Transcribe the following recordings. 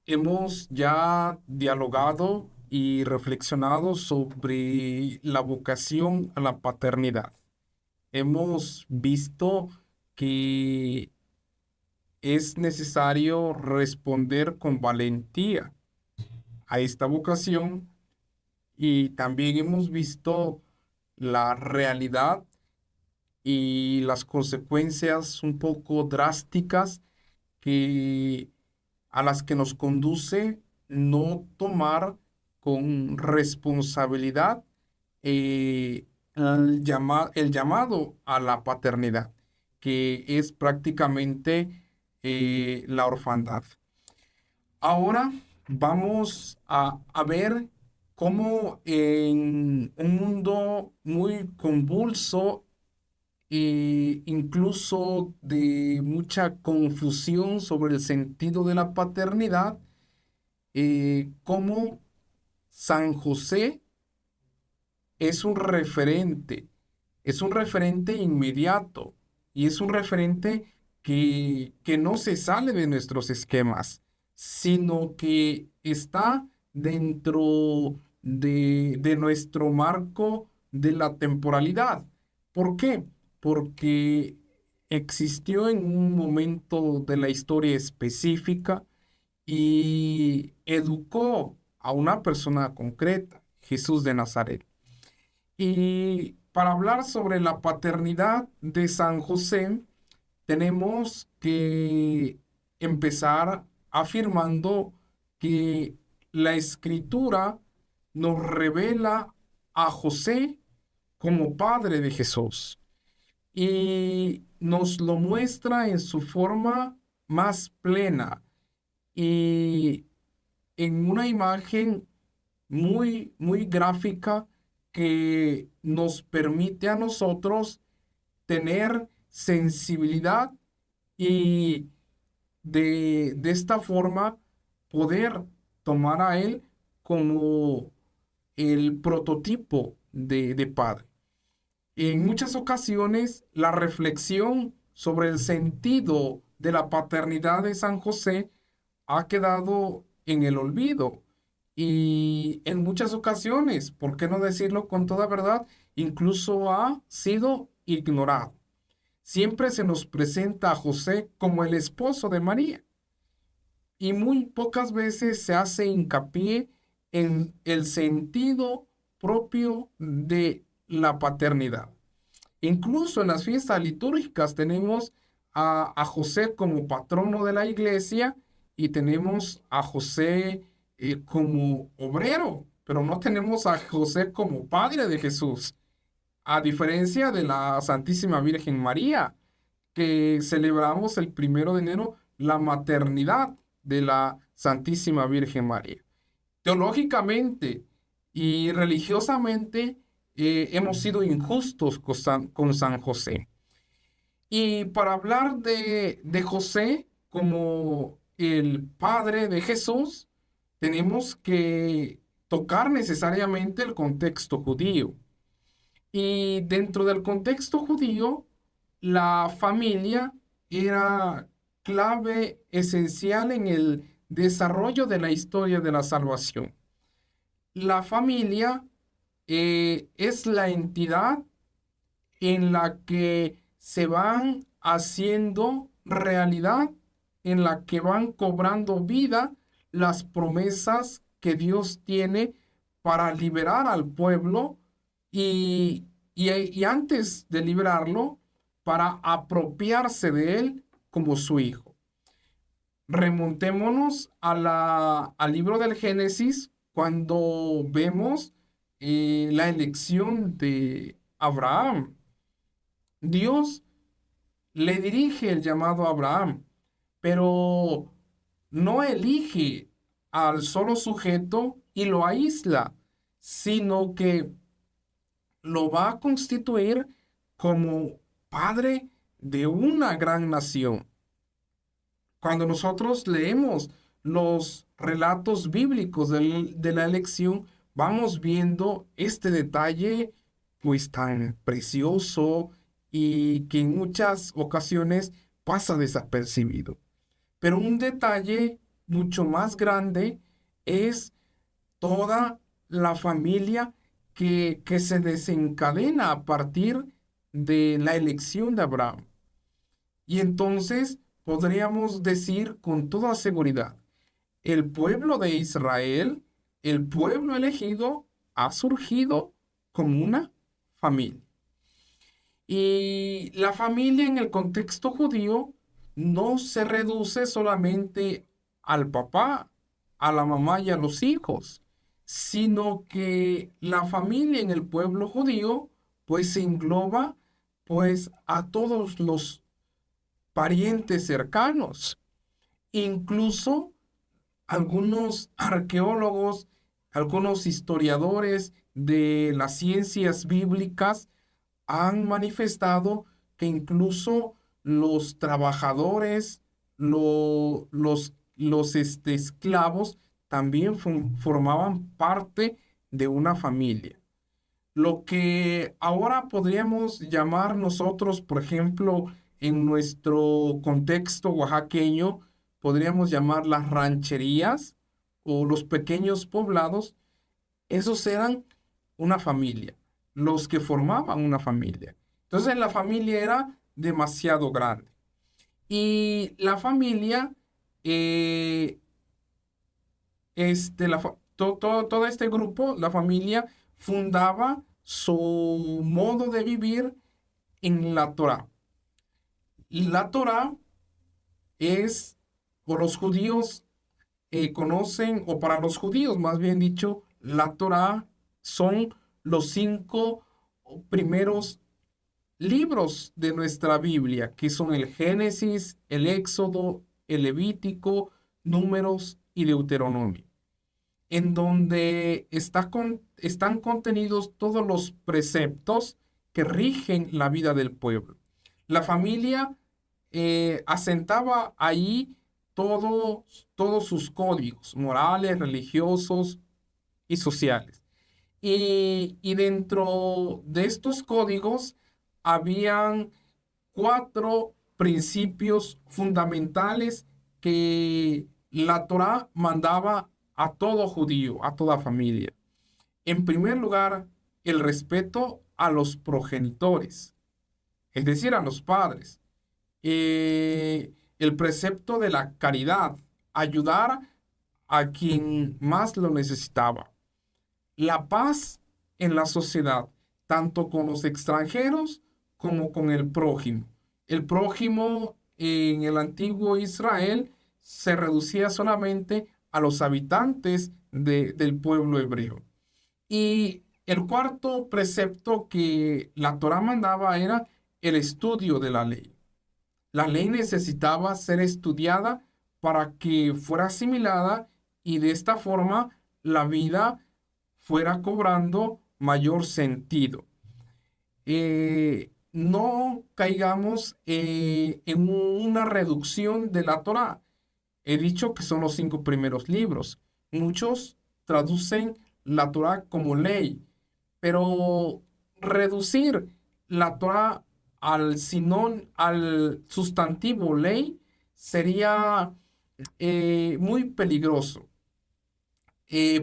Hemos ya dialogado y reflexionado sobre la vocación a la paternidad. Hemos visto que es necesario responder con valentía a esta vocación y también hemos visto la realidad y las consecuencias un poco drásticas que a las que nos conduce no tomar con responsabilidad el llamado a la paternidad, que es prácticamente la orfandad. Ahora vamos a ver cómo en un mundo muy convulso e incluso de mucha confusión sobre el sentido de la paternidad, cómo San José es un referente inmediato y es un referente que no se sale de nuestros esquemas, sino que está dentro de nuestro marco de la temporalidad. ¿Por qué? Porque existió en un momento de la historia específica y educó a una persona concreta, Jesús de Nazaret. Y para hablar sobre la paternidad de San José, tenemos que empezar afirmando que la escritura nos revela a José como padre de Jesús y nos lo muestra en su forma más plena y en una imagen muy gráfica que nos permite a nosotros tener sensibilidad y de esta forma poder tomar a él como el prototipo de padre. En muchas ocasiones, la reflexión sobre el sentido de la paternidad de San José ha quedado en el olvido y en muchas ocasiones, ¿por qué no decirlo con toda verdad? Incluso ha sido ignorado. Siempre se nos presenta a José como el esposo de María y muy pocas veces se hace hincapié en el sentido propio de la paternidad. Incluso en las fiestas litúrgicas tenemos a José como patrono de la iglesia y tenemos a José como obrero, pero no tenemos a José como padre de Jesús, a diferencia de la Santísima Virgen María, que celebramos el 1 de enero la maternidad de la Santísima Virgen María. Teológicamente y religiosamente hemos sido injustos con San José. Y para hablar de José como el padre de Jesús, tenemos que tocar necesariamente el contexto judío. Y dentro del contexto judío, la familia era clave esencial en el desarrollo de la historia de la salvación. La familia es la entidad en la que se van haciendo realidad, en la que van cobrando vida las promesas que Dios tiene para liberar al pueblo y antes de liberarlo, para apropiarse de él como su hijo. Remontémonos al libro del Génesis cuando vemos la elección de Abraham. Dios le dirige el llamado a Abraham, pero no elige al solo sujeto y lo aísla, sino que lo va a constituir como padre de una gran nación. Cuando nosotros leemos los relatos bíblicos de la elección, vamos viendo este detalle pues tan precioso y que en muchas ocasiones pasa desapercibido. Pero un detalle mucho más grande es toda la familia que se desencadena a partir de la elección de Abraham. Y entonces podríamos decir con toda seguridad, el pueblo de Israel, el pueblo elegido, ha surgido como una familia. Y la familia en el contexto judío no se reduce solamente al papá, a la mamá y a los hijos, sino que la familia en el pueblo judío pues se engloba pues a todos los parientes cercanos. Incluso algunos arqueólogos, algunos historiadores de las ciencias bíblicas han manifestado que incluso los trabajadores, los esclavos, también formaban parte de una familia. Lo que ahora podríamos llamar nosotros, por ejemplo, en nuestro contexto oaxaqueño, podríamos llamar las rancherías o los pequeños poblados, esos eran una familia, los que formaban una familia. Entonces la familia era demasiado grande. Y la familia, eh, todo este grupo, la familia, fundaba su modo de vivir en la Torá. La Torá es, por los judíos conocen, o para los judíos más bien dicho, la Torá son los 5 primeros libros de nuestra Biblia, que son el Génesis, el Éxodo, el Levítico, Números y Deuteronomio, en donde están contenidos todos los preceptos que rigen la vida del pueblo. La familia asentaba ahí todos sus códigos morales, religiosos y sociales. Y dentro de estos códigos habían 4 principios fundamentales que la Torá mandaba a todo judío, a toda familia. En primer lugar, el respeto a los progenitores, es decir, a los padres. El precepto de la caridad, ayudar a quien más lo necesitaba. La paz en la sociedad, tanto con los extranjeros como con el prójimo. El prójimo en el antiguo Israel se reducía solamente a los habitantes del pueblo hebreo. Y el cuarto precepto que la Torá mandaba era el estudio de la ley. La ley necesitaba ser estudiada para que fuera asimilada y de esta forma la vida fuera cobrando mayor sentido. No caigamos en una reducción de la Torá. He dicho que son los 5 primeros libros. Muchos traducen la Torá como ley, pero reducir la Torá al sustantivo ley sería muy peligroso.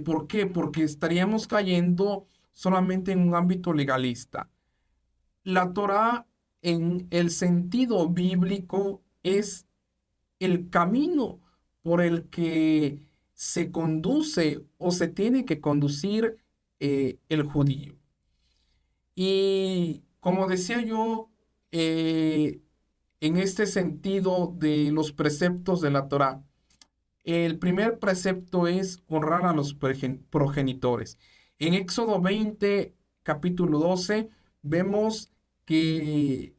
¿Por qué? Porque estaríamos cayendo solamente en un ámbito legalista. La Torá, en el sentido bíblico, es el camino por el que se conduce o se tiene que conducir el judío. Y como decía yo, en este sentido de los preceptos de la Torá, el primer precepto es honrar a los progenitores. En Éxodo 20, capítulo 12, vemos que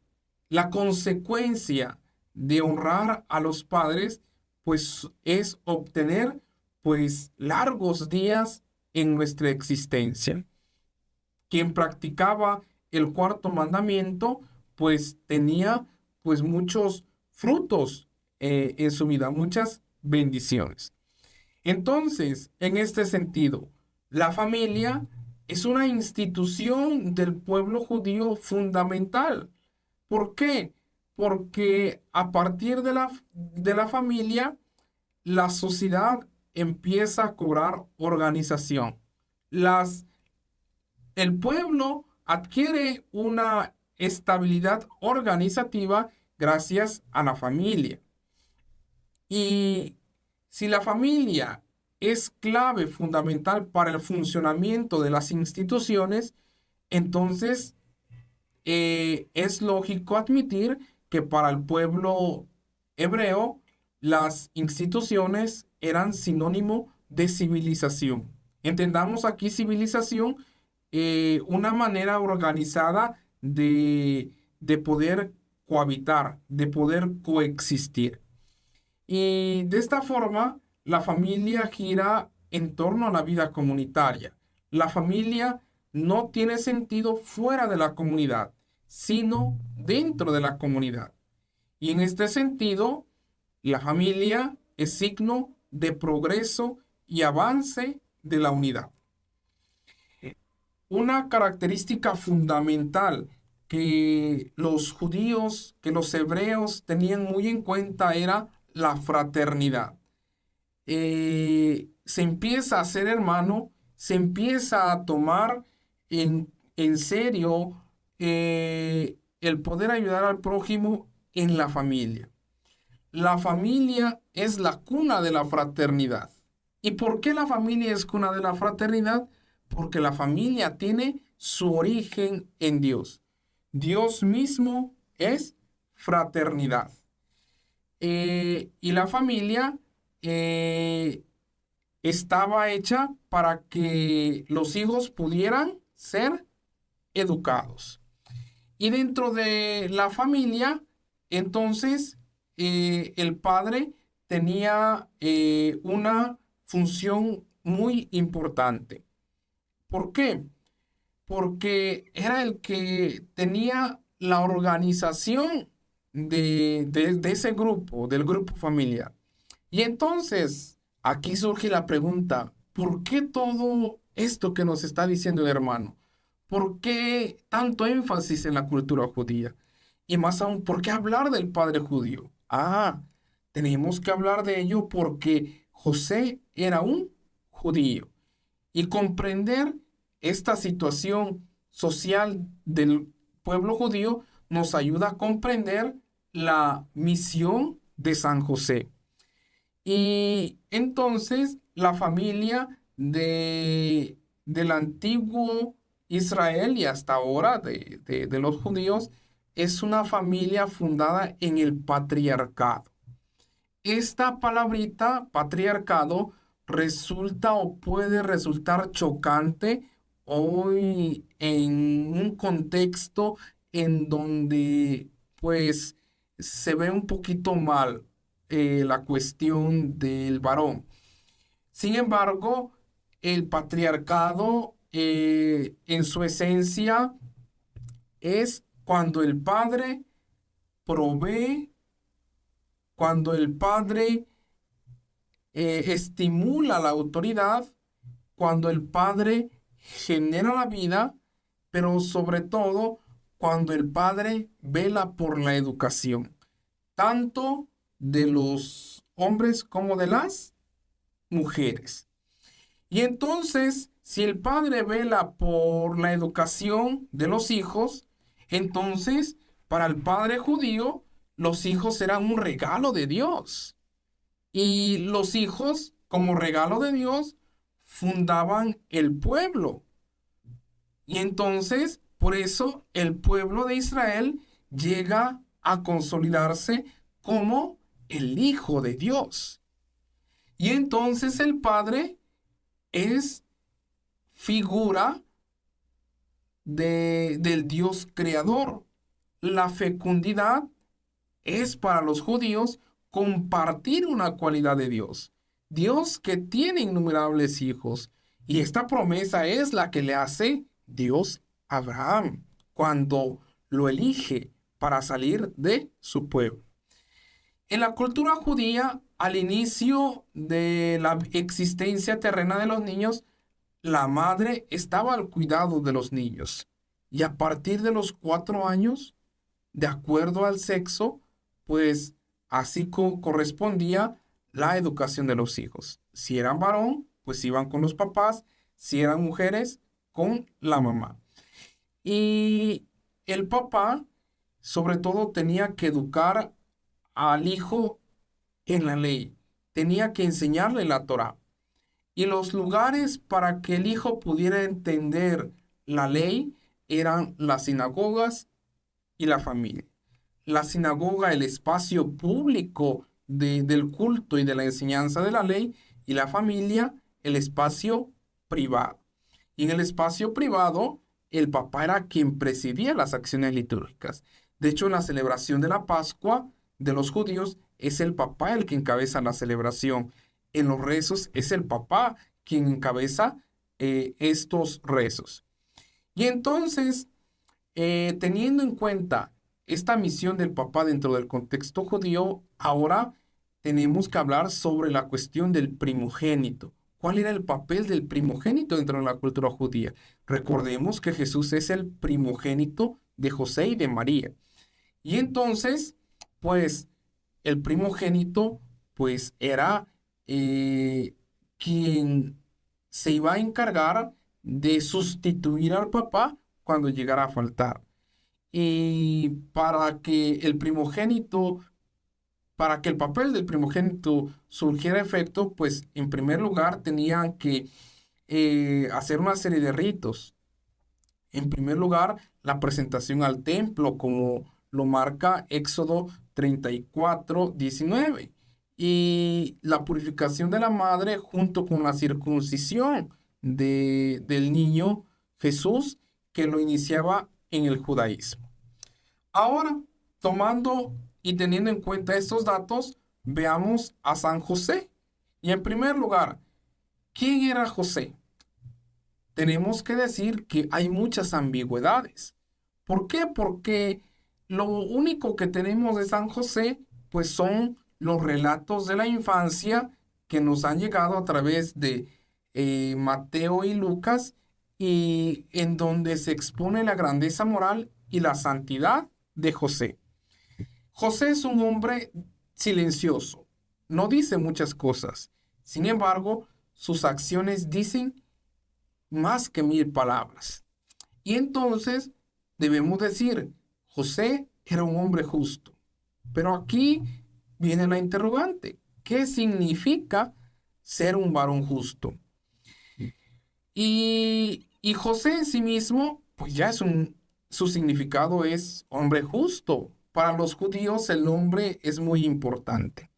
la consecuencia de honrar a los padres, pues es obtener, pues, largos días en nuestra existencia. Quien practicaba el cuarto mandamiento, pues tenía, pues, muchos frutos en su vida, muchas bendiciones. Entonces, en este sentido, la familia es una institución del pueblo judío fundamental. ¿Por qué? Porque a partir de la familia, la sociedad empieza a cobrar organización. Las, el pueblo adquiere una estabilidad organizativa gracias a la familia. Y si la familia es clave fundamental para el funcionamiento de las instituciones, entonces es lógico admitir que para el pueblo hebreo las instituciones eran sinónimo de civilización. Entendamos aquí civilización, una manera organizada de poder cohabitar, de poder coexistir. Y de esta forma, la familia gira en torno a la vida comunitaria. La familia no tiene sentido fuera de la comunidad, sino dentro de la comunidad. Y en este sentido, la familia es signo de progreso y avance de la unidad. Una característica fundamental que los judíos, que los hebreos tenían muy en cuenta era la fraternidad. Se empieza a ser hermano, se empieza a tomar en serio el poder ayudar al prójimo en la familia. La familia es la cuna de la fraternidad. ¿Y por qué la familia es cuna de la fraternidad? Porque la familia tiene su origen en Dios. Dios mismo es fraternidad. Y la familia estaba hecha para que los hijos pudieran ser educados. Y dentro de la familia, entonces, el padre tenía una función muy importante. ¿Por qué? Porque era el que tenía la organización de ese grupo, del grupo familiar. Y entonces, aquí surge la pregunta, ¿por qué todo esto que nos está diciendo el hermano? ¿Por qué tanto énfasis en la cultura judía? Y más aún, ¿por qué hablar del padre judío? Tenemos que hablar de ello porque José era un judío. Y comprender esta situación social del pueblo judío nos ayuda a comprender la misión de San José. Y entonces la familia del antiguo Israel y hasta ahora de los judíos es una familia fundada en el patriarcado. Esta palabrita, patriarcado, resulta o puede resultar chocante hoy en un contexto en donde pues se ve un poquito mal la cuestión del varón. Sin embargo, el patriarcado en su esencia es cuando el padre provee, cuando el padre estimula la autoridad, cuando el padre genera la vida, pero sobre todo cuando el padre vela por la educación, tanto de los hombres como de las mujeres. Y entonces, si el padre vela por la educación de los hijos, entonces, para el padre judío, los hijos serán un regalo de Dios. Y los hijos, como regalo de Dios, fundaban el pueblo. Y entonces, por eso, el pueblo de Israel llega a consolidarse como el Hijo de Dios. Y entonces el Padre es figura del Dios creador. La fecundidad es para los judíos compartir una cualidad de Dios. Dios que tiene innumerables hijos. Y esta promesa es la que le hace Dios a Abraham cuando lo elige para salir de su pueblo. En la cultura judía, al inicio de la existencia terrena de los niños, la madre estaba al cuidado de los niños. Y a partir de los 4 años, de acuerdo al sexo, pues así correspondía, la educación de los hijos. Si eran varón, pues iban con los papás, si eran mujeres, con la mamá. Y el papá, sobre todo, tenía que educar al hijo en la ley, tenía que enseñarle la Torá. Y los lugares para que el hijo pudiera entender la ley eran las sinagogas y la familia. La sinagoga, el espacio público del culto y de la enseñanza de la ley, y la familia, el espacio privado. Y en el espacio privado, el papá era quien presidía las acciones litúrgicas. De hecho, en la celebración de la Pascua de los judíos, es el papá el que encabeza la celebración. En los rezos es el papá quien encabeza estos rezos. Y entonces, teniendo en cuenta esta misión del papá dentro del contexto judío, ahora tenemos que hablar sobre la cuestión del primogénito. ¿Cuál era el papel del primogénito dentro de la cultura judía? Recordemos que Jesús es el primogénito de José y de María. Y entonces, pues, el primogénito, pues, era quien se iba a encargar de sustituir al papá cuando llegara a faltar. Y para que el papel del primogénito surgiera efecto, pues en primer lugar tenían que hacer una serie de ritos. En primer lugar, la presentación al templo, como lo marca Éxodo 34:19. Y la purificación de la madre junto con la circuncisión del niño Jesús, que lo iniciaba en el judaísmo. Ahora, tomando y teniendo en cuenta estos datos, veamos a San José. Y en primer lugar, ¿quién era José? Tenemos que decir que hay muchas ambigüedades. ¿Por qué? Porque lo único que tenemos de San José, pues son los relatos de la infancia que nos han llegado a través de Mateo y Lucas, y en donde se expone la grandeza moral y la santidad de José. José es un hombre silencioso, no dice muchas cosas. Sin embargo, sus acciones dicen más que 1000 palabras. Y entonces debemos decir, José era un hombre justo. Pero aquí viene la interrogante. ¿Qué significa ser un varón justo? Y José en sí mismo, pues ya su significado es hombre justo. Para los judíos el nombre es muy importante.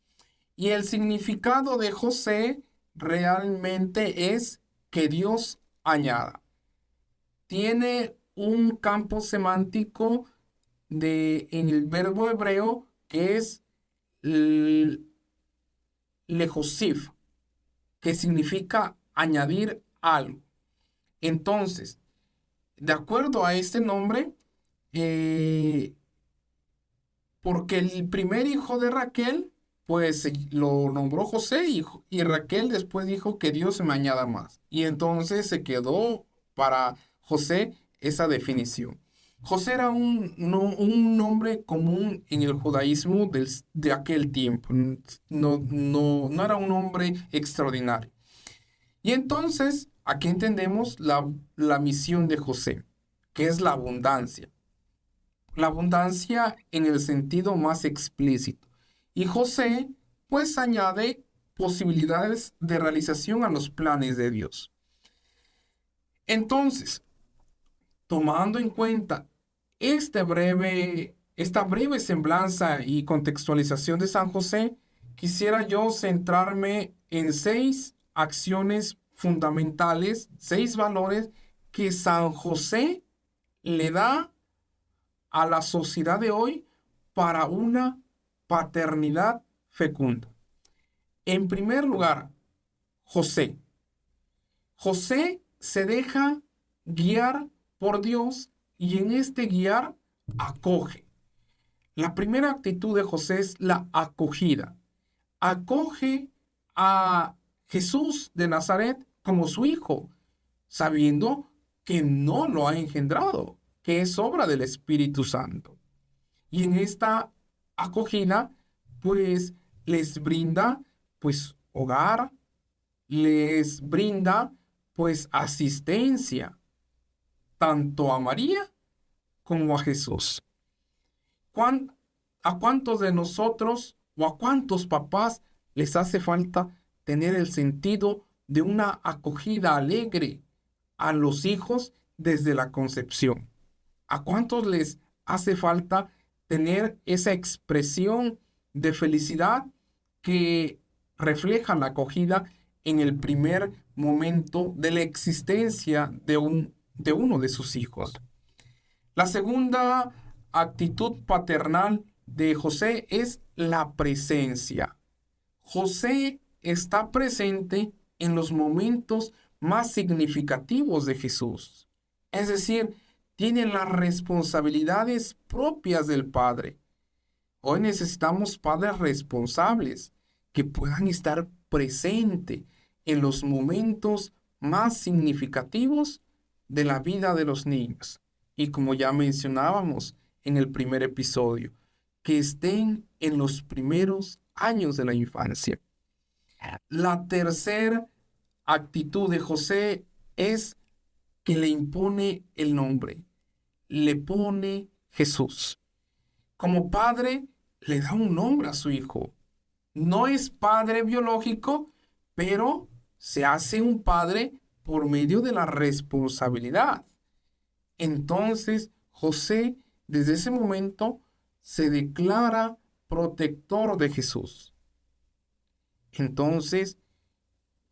Y el significado de José realmente es que Dios añada. Tiene un campo semántico en el verbo hebreo que es lejosif, que significa añadir algo. Entonces, de acuerdo a este nombre, eh, porque el primer hijo de Raquel, pues lo nombró José, y Raquel después dijo que Dios me añada más. Y entonces se quedó para José esa definición. José era un nombre común en el judaísmo de aquel tiempo. No era un nombre extraordinario. Y entonces aquí entendemos la misión de José, que es la abundancia. La abundancia en el sentido más explícito. Y José, pues, añade posibilidades de realización a los planes de Dios. Entonces, tomando en cuenta esta breve semblanza y contextualización de San José, quisiera yo centrarme en 6 acciones fundamentales, 6 valores que San José le da a la sociedad de hoy para una paternidad fecunda. En primer lugar, José. José se deja guiar por Dios y en este guiar acoge. La primera actitud de José es la acogida. Acoge a Jesús de Nazaret como su hijo, sabiendo que no lo ha engendrado, que es obra del Espíritu Santo. Y en esta acogida, pues les brinda pues hogar, les brinda pues asistencia tanto a María como a Jesús. ¿Cuán- ¿A cuántos de nosotros o a cuántos papás les hace falta tener el sentido de una acogida alegre a los hijos desde la concepción? ¿A cuántos les hace falta tener esa expresión de felicidad que refleja la acogida en el primer momento de la existencia de uno de sus hijos? La segunda actitud paternal de José es la presencia. José está presente en los momentos más significativos de Jesús. Es decir, tiene las responsabilidades propias del Padre. Hoy necesitamos padres responsables que puedan estar presentes en los momentos más significativos de la vida de los niños. Y como ya mencionábamos en el primer episodio, que estén en los primeros años de la infancia. La tercera actitud de José es que le impone el nombre, le pone Jesús. Como padre, le da un nombre a su hijo. No es padre biológico, pero se hace un padre por medio de la responsabilidad. Entonces, José, desde ese momento, se declara protector de Jesús. Entonces,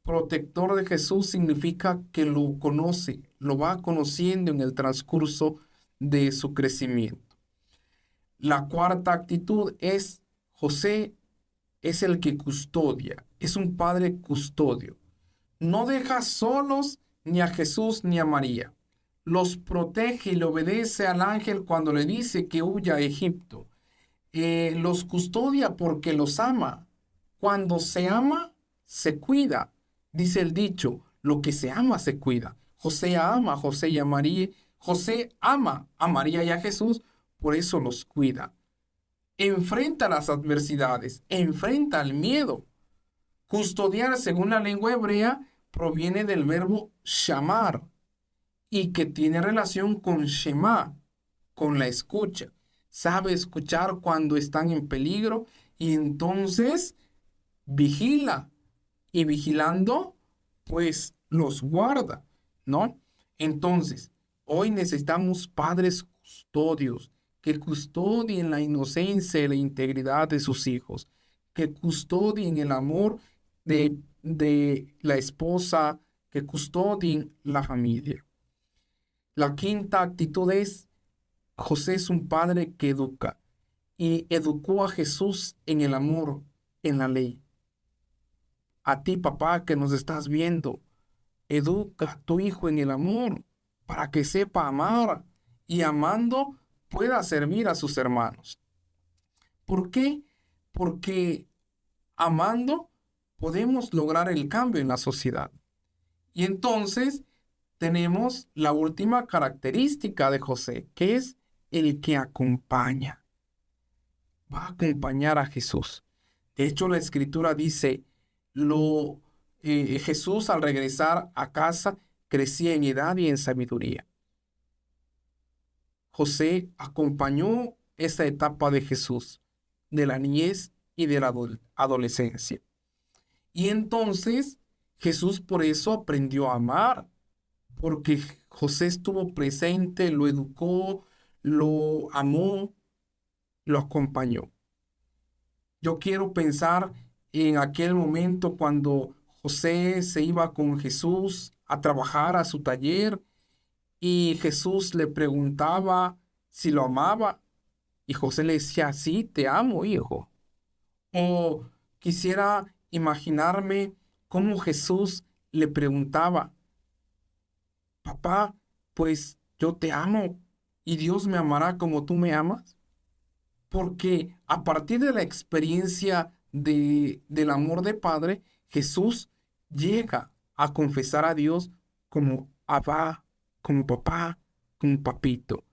protector de Jesús significa que lo conoce, lo va conociendo en el transcurso de su crecimiento. La cuarta actitud es José es el que custodia, es un padre custodio. No deja solos ni a Jesús ni a María. Los protege y le obedece al ángel cuando le dice que huya a Egipto. Los custodia porque los ama. Cuando se ama, se cuida. Dice el dicho, lo que se ama se cuida. José ama a José y a María. José ama a María y a Jesús, por eso los cuida. Enfrenta las adversidades, enfrenta el miedo. Custodiar, según la lengua hebrea, proviene del verbo shamar y que tiene relación con Shema, con la escucha. Sabe escuchar cuando están en peligro y entonces vigila. Y vigilando, pues los guarda, ¿no? Entonces, hoy necesitamos padres custodios que custodien la inocencia y la integridad de sus hijos, que custodien el amor de la esposa, que custodien la familia. La quinta actitud es, José es un padre que educa y educó a Jesús en el amor, en la ley. A ti, papá, que nos estás viendo, educa a tu hijo en el amor para que sepa amar y amando pueda servir a sus hermanos. ¿Por qué? Porque amando podemos lograr el cambio en la sociedad. Y entonces tenemos la última característica de José, que es el que acompaña. Va a acompañar a Jesús. De hecho, la escritura dice, Jesús al regresar a casa crecía en edad y en sabiduría. José acompañó esa etapa de Jesús, de la niñez y de la adolescencia. Y entonces Jesús por eso aprendió a amar, porque José estuvo presente, lo educó, lo amó, lo acompañó. Yo quiero pensar en aquel momento cuando José se iba con Jesús a trabajar a su taller y Jesús le preguntaba si lo amaba y José le decía, sí, te amo, hijo. O quisiera imaginarme cómo Jesús le preguntaba, papá, pues yo te amo y Dios me amará como tú me amas. Porque a partir de la experiencia del amor de Padre, Jesús llega a confesar a Dios como Abba, como papá, como papito.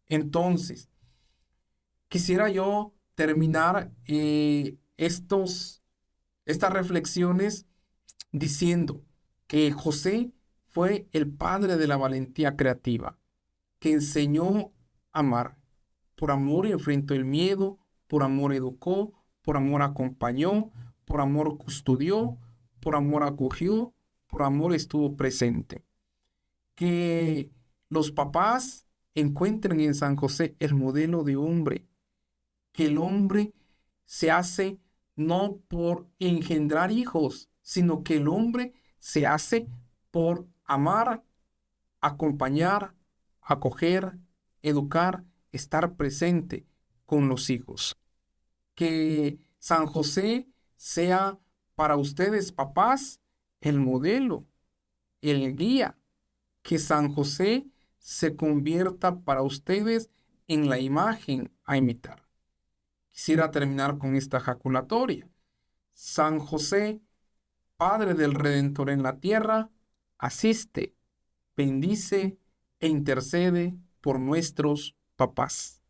Entonces, quisiera yo terminar estos estas reflexiones diciendo que José fue el padre de la valentía creativa, que enseñó a amar. Por amor enfrentó el miedo, por amor educó, por amor acompañó, por amor custodió, por amor acogió, por amor estuvo presente. Que los papás encuentren en San José el modelo de hombre, que el hombre se hace no por engendrar hijos, sino que el hombre se hace por amar, acompañar, acoger, educar, estar presente con los hijos. Que San José sea para ustedes, papás, el modelo, el guía. Que San José se convierta para ustedes en la imagen a imitar. Quisiera terminar con esta jaculatoria. San José, Padre del Redentor en la tierra, asiste, bendice e intercede por nuestros papás.